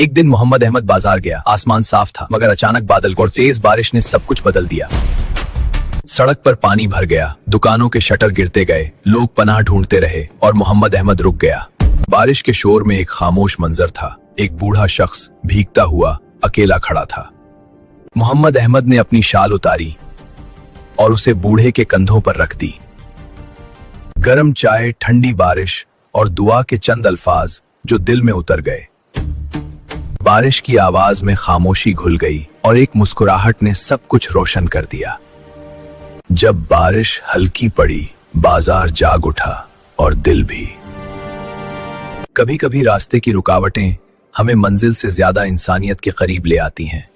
एक दिन मोहम्मद अहमद बाजार गया। आसमान साफ था, मगर अचानक बादल और तेज बारिश ने सब कुछ बदल दिया। सड़क पर पानी भर गया, दुकानों के शटर गिरते गए, लोग पनाह ढूंढते रहे और मोहम्मद अहमद रुक गया। बारिश के शोर में एक खामोश मंजर था। एक बूढ़ा शख्स भीगता हुआ अकेला खड़ा था। मोहम्मद अहमद ने अपनी शाल उतारी और उसे बूढ़े के कंधों पर रख दी। गरम चाय, ठंडी बारिश और दुआ के चंद अल्फाज जो दिल में उतर गए। बारिश की आवाज में खामोशी घुल गई और एक मुस्कुराहट ने सब कुछ रोशन कर दिया। जब बारिश हल्की पड़ी, बाजार जाग उठा और दिल भी। कभी कभी रास्ते की रुकावटें हमें मंजिल से ज्यादा इंसानियत के करीब ले आती हैं।